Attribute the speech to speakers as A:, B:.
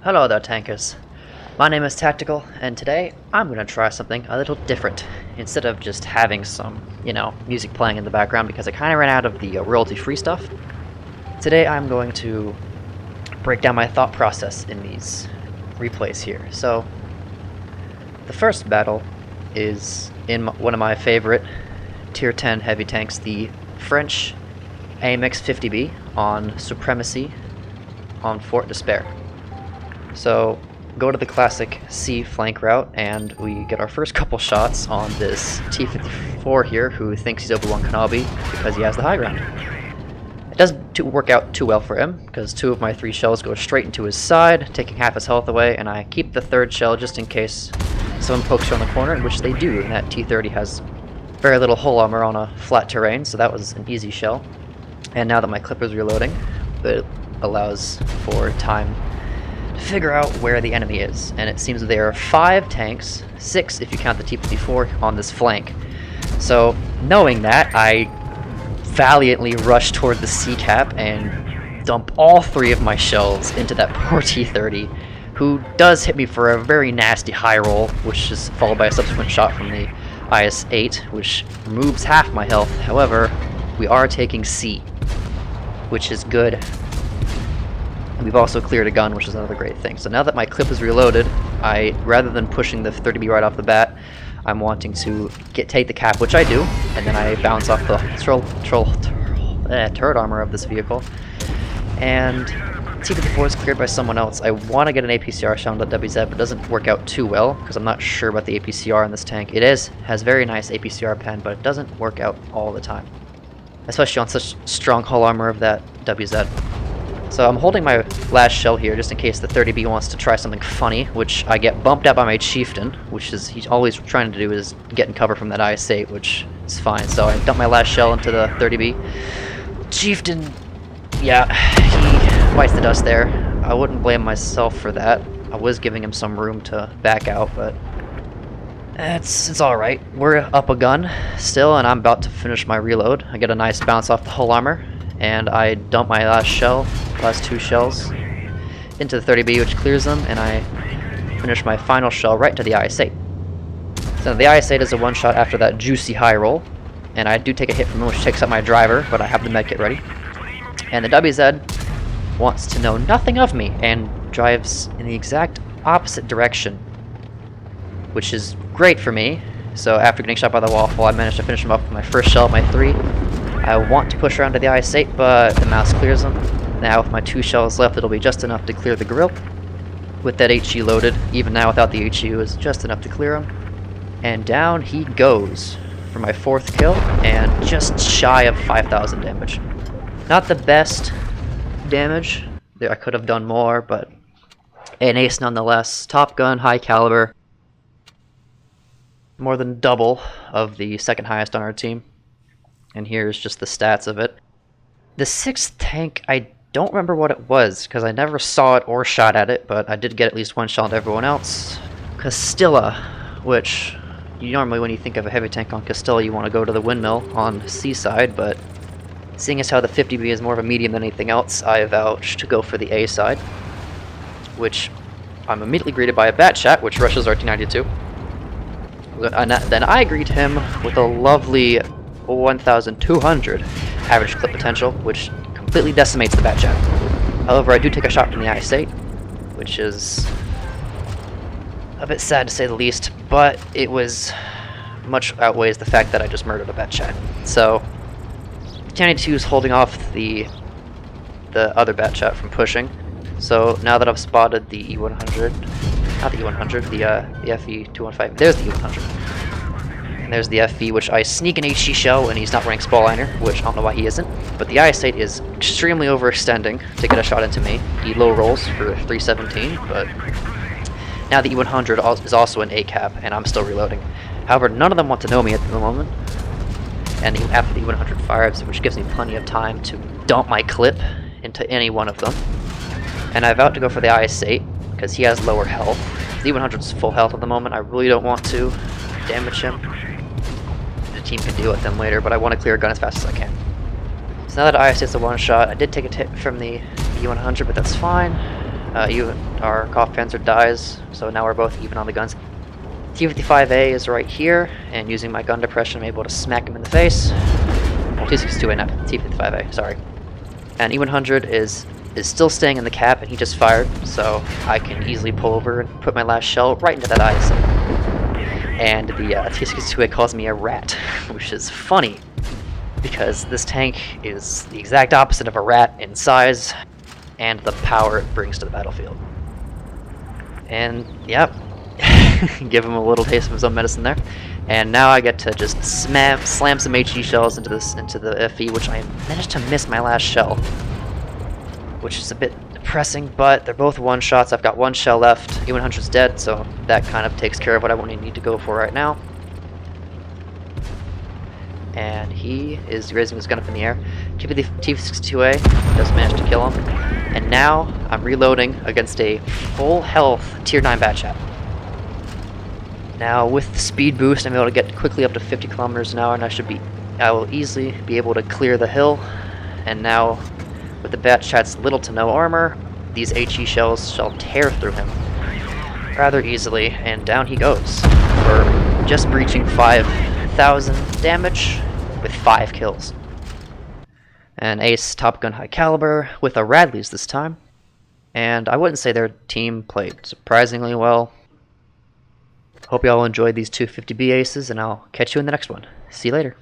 A: Hello there, tankers. My name is Tactical, and today I'm going to try something a little different. Instead of just having some, music playing in the background because I kind of ran out of the royalty-free stuff, today I'm going to break down my thought process in these replays here. So, the first battle is in one of my favorite Tier 10 heavy tanks, the French AMX 50B on Supremacy on Fort Despair. So go to the classic C flank route, and we get our first couple shots on this T-54 here, who thinks he's Obi-Wan Kenobi because he has the high ground. It doesn't work out too well for him, because 2 of my 3 shells go straight into his side, taking half his health away, and I keep the 3rd shell just in case someone pokes you on the corner, in which they do, and that T-30 has very little hull armor on a flat terrain, so that was an easy shell. And now that my clip is reloading, it allows for time figure out where the enemy is, and it seems there are 5 tanks, 6 if you count the T-54, on this flank. So knowing that, I valiantly rush toward the C-cap and dump all 3 of my shells into that poor T-30, who does hit me for a very nasty high roll, which is followed by a subsequent shot from the IS-8, which removes half my health. However, we are taking C, which is good. We've also cleared a gun, which is another great thing. So now that my clip is reloaded, rather than pushing the 30B right off the bat, I'm wanting to take the cap, which I do, and then I bounce off the turret armor of this vehicle. And T-54 is cleared by someone else. I want to get an APCR shot on the WZ, but it doesn't work out too well, because I'm not sure about the APCR in this tank. It has very nice APCR pen, but it doesn't work out all the time, especially on such strong hull armor of that WZ. So I'm holding my last shell here just in case the 30B wants to try something funny, which I get bumped out by my chieftain, which is he's always trying to do is get in cover from that IS-8, which is fine. So I dump my last shell into the 30B. Chieftain, yeah, he bites the dust there. I wouldn't blame myself for that. I was giving him some room to back out, but it's alright. We're up a gun still, and I'm about to finish my reload. I get a nice bounce off the hull armor, and I dump my last 2 shells into the 30B, which clears them, and I finish my final shell right to the IS-8. So the IS-8 is a one-shot after that juicy high roll, and I do take a hit from him, which takes out my driver, but I have the medkit ready. And the WZ wants to know nothing of me, and drives in the exact opposite direction, which is great for me. So after getting shot by the waffle, I managed to finish him up with my first shell, my 3. I want to push around to the IS-8, but the mouse clears them. Now with my 2 shells left, it'll be just enough to clear the grill. With that HE loaded, even now without the HE, it was just enough to clear him. And down he goes for my 4th kill, and just shy of 5,000 damage. Not the best damage. I could have done more, but an ace nonetheless. Top gun, high caliber. More than double of the 2nd highest on our team. And here's just the stats of it. The 6th tank, I don't remember what it was, because I never saw it or shot at it, but I did get at least 1 shot at everyone else. Castilla, which normally when you think of a heavy tank on Castilla, you want to go to the windmill on Seaside, but seeing as how the 50B is more of a medium than anything else, I vouch to go for the A side, which I'm immediately greeted by a bat chat, which rushes our T-92. And then I greet him with a lovely 1,200 average clip potential, which completely decimates the bat chat. However, I do take a shot from the IS-8, which is a bit sad to say the least, but it was much outweighs the fact that I just murdered a bat chat. So T-92 is holding off the other bat chat from pushing. So now that I've spotted the E100, not the E100, the FE215, there's the E100. And there's the FV, which I sneak an HE shell, and he's not running Spalliner, which I don't know why he isn't. But the IS-8 is extremely overextending to get a shot into me. He low rolls for 317, but now the E100 is also an A-cap, and I'm still reloading. However, none of them want to know me at the moment. And after the E100 fires, which gives me plenty of time to dump my clip into any one of them. And I vow to go for the IS-8, because he has lower health. The E100's full health at the moment. I really don't want to damage him. The team can deal with them later, but I want to clear a gun as fast as I can. So now that IS is a one-shot, I did take a hit from the E100, but that's fine. Our Koff Panzer dies, so now we're both even on the guns. T-55A is right here, and using my gun depression, I'm able to smack him in the face. Well, T-62A, not T-55A, sorry. And E-100 is still staying in the cap, and he just fired, so I can easily pull over and put my last shell right into that ISA. And the T-62A calls me a rat, which is funny, because this tank is the exact opposite of a rat in size and the power it brings to the battlefield. And, yep. Give him a little taste of his own medicine there, and now I get to just slam some HE shells into the FE, which I managed to miss my last shell, which is a bit depressing. But they're both one shots. I've got one shell left. E-100's dead, so that kind of takes care of what I won't need to go for right now. And he is raising his gun up in the air. T-62A does manage to kill him, and now I'm reloading against a full health Tier 9 Batchat. Now with the speed boost, I'm able to get quickly up to 50 kilometers an hour, and I will easily be able to clear the hill. And now, with the Batchat's little to no armor, these HE shells shall tear through him rather easily, and down he goes for just breaching 5,000 damage with 5 kills. An ace Top Gun high caliber with a Radley's this time, and I wouldn't say their team played surprisingly well. Hope you all enjoyed these 250B aces, and I'll catch you in the next one. See you later.